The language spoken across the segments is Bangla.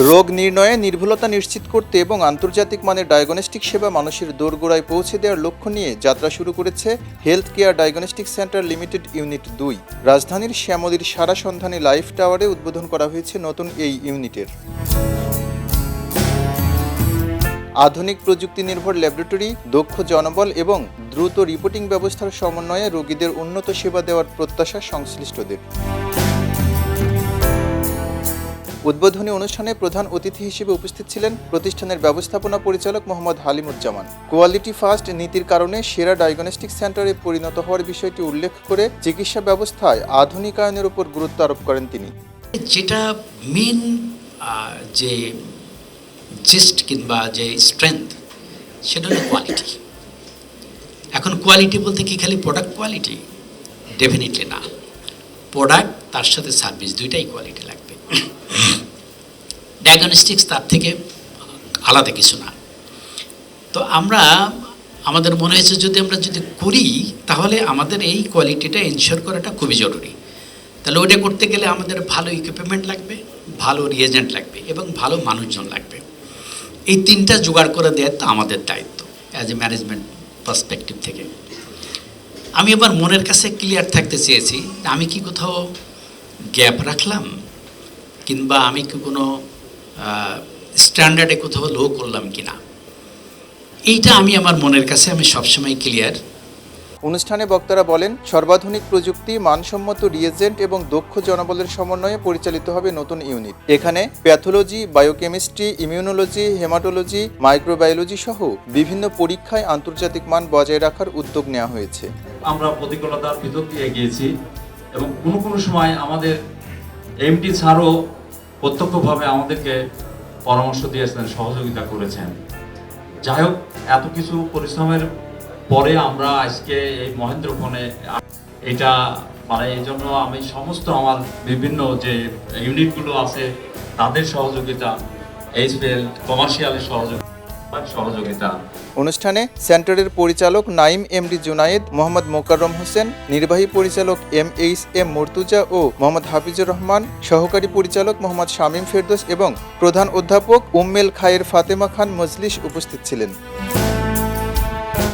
রোগ নির্ণয়ে নির্ভুলতা নিশ্চিত করতে এবং আন্তর্জাতিক মানের ডায়াগনস্টিক সেবা মানুষের দোরগোড়ায় পৌঁছে দেওয়ার লক্ষ্য নিয়ে যাত্রা শুরু করেছে health care diagnostic centre limited unit 2। রাজধানীর শ্যামলীর সারা সন্ধানী লাইফ টাওয়ারে উদ্বোধন করা হয়েছে নতুন এই ইউনিটের। আধুনিক প্রযুক্তি নির্ভর ল্যাবরেটরি, দক্ষ জনবল এবং দ্রুত রিপোর্টিং ব্যবস্থার সমন্বয়ে রোগীদের উন্নত সেবা দেওয়ার প্রত্যাশা সংশ্লিষ্টদের। উদ্বোধনী অনুষ্ঠানে প্রধান অতিথি হিসেবে উপস্থিত ছিলেন প্রতিষ্ঠানের ব্যবস্থাপনা পরিচালক মোহাম্মদ হালিমুজ্জামান। কোয়ালিটি ফার্স্ট নীতির কারণে সেরা ডায়াগনস্টিক সেন্টারে পরিণত হওয়ার বিষয়টি উল্লেখ করে চিকিৎসা ব্যবস্থায় আধুনিকায়নের উপর গুরুত্ব আরোপ করেন তিনি। যেটা মেন যে জিস্ট কিংবা যে স্ট্রেংথ সেটা হলো কোয়ালিটি। এখন কোয়ালিটি বলতে কি খালি প্রোডাক্ট কোয়ালিটি? ডেফিনেটলি না। প্রোডাক্ট তার সাথে সার্ভিস দুইটাই কোয়ালিটি লাগবে। ডায়াগনস্টিক্স তার থেকে আলাদা কিছু না। তো আমাদের মনে হয়েছে যদি করি তাহলে আমাদের এই কোয়ালিটিটা এনশিওর করাটা খুবই জরুরি। তাহলে ওটা করতে গেলে আমাদের ভালো ইকুইপমেন্ট লাগবে, ভালো রিয়েজেন্ট লাগবে এবং ভালো মানুষজন লাগবে। এই তিনটা জোগাড় করে দেওয়া তো আমাদের দায়িত্ব অ্যাজ এ ম্যানেজমেন্ট পার্সপেক্টিভ থেকে। আমি আবার মনের কাছে ক্লিয়ার থাকতে চেয়েছি আমি কি কোথাও গ্যাপ রাখলাম কিংবা আমি কি কোনো স্ট্যান্ডার্ডে কোথাও লো করলাম কিনা, এইটা আমি আমার মনের কাছে আমি সবসময় ক্লিয়ার। অনুষ্ঠানে বক্তারা বলেন, সর্বাধুনিক প্রযুক্তি, মানসম্মত রিয়েজেন্ট এবং দক্ষ জনবলের সমন্বয়ে পরিচালিত হবে নতুন ইউনিট। এখানে pathology, biochemistry, immunology, haematology, microbiology সহ বিভিন্ন পরীক্ষায় আন্তর্জাতিক মান বজায় রাখার উদ্যোগ নেওয়া হয়েছে। আমরা প্রতিকূলতার ভিতর দিয়ে গিয়েছি এবং কোনো সময় আমাদের এমডি স্যারও প্রত্যক্ষভাবে আমাদেরকে পরামর্শ দিয়েছেন, সহযোগিতা করেছেন। যাই হোক, এত কিছু পরিশ্রমের পরে আমরা আজকে এই মহেন্দ্র ফোনে এটা এই জন্য আমি সমস্ত আমার বিভিন্ন যে ইউনিটগুলো আছে তাদের সহযোগিতা, এইচপিএল কমার্শিয়ালের সহযোগিতা। অনুষ্ঠানে সেন্টারের পরিচালক নাইম এমডি জুনায়েদ, মোহাম্মদ মোকাররম হোসেন, নির্বাহী পরিচালক MHM মুর্তুজা ও মোহাম্মদ হাফিজুর রহমান, সহকারী পরিচালক মোহাম্মদ শামীম ফেরদৌস এবং প্রধান অধ্যাপক উম্মেল খায়ের ফাতেমা খান মজলিস উপস্থিত ছিলেন।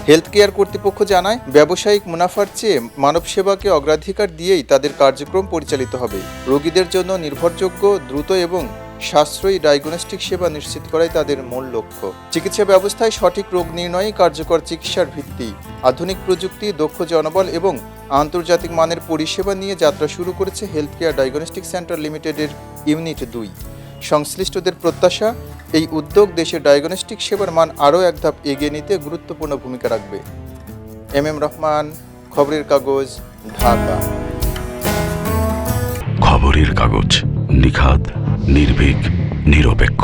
হেলথ কেয়ার কর্তৃপক্ষ জানায়, ব্যবসায়িক মুনাফার চেয়ে মানব সেবাকে অগ্রাধিকার দিয়েই তাদের কার্যক্রম পরিচালিত হবে। রোগীদের জন্য নির্ভরযোগ্য, দ্রুত এবং সাশ্রয়ী ডায়াগনস্টিক সেবা নিশ্চিত করাই তাদের মূল লক্ষ্য। চিকিৎসা ব্যবস্থায় সঠিক রোগ নির্ণয়ই কার্যকর চিকিৎসার ভিত্তি। আধুনিক প্রযুক্তি, দক্ষ জনবল এবং আন্তর্জাতিক মানের পরিষেবা নিয়ে যাত্রা শুরু করেছে হেলথ কেয়ার ডায়াগনস্টিক সেন্টার লিমিটেডের ইউনিট 2। সংশ্লিষ্টদের প্রত্যাশা, এই উদ্যোগ দেশের ডায়াগনস্টিক সেবার মান আরও এক ধাপ এগিয়ে নিতে গুরুত্বপূর্ণ ভূমিকা রাখবে। MM রহমান, খবরের কাগজ, ঢাকা। খবরের কাগজ, নিখাদ, নির্ভীক, নিরপেক্ষ।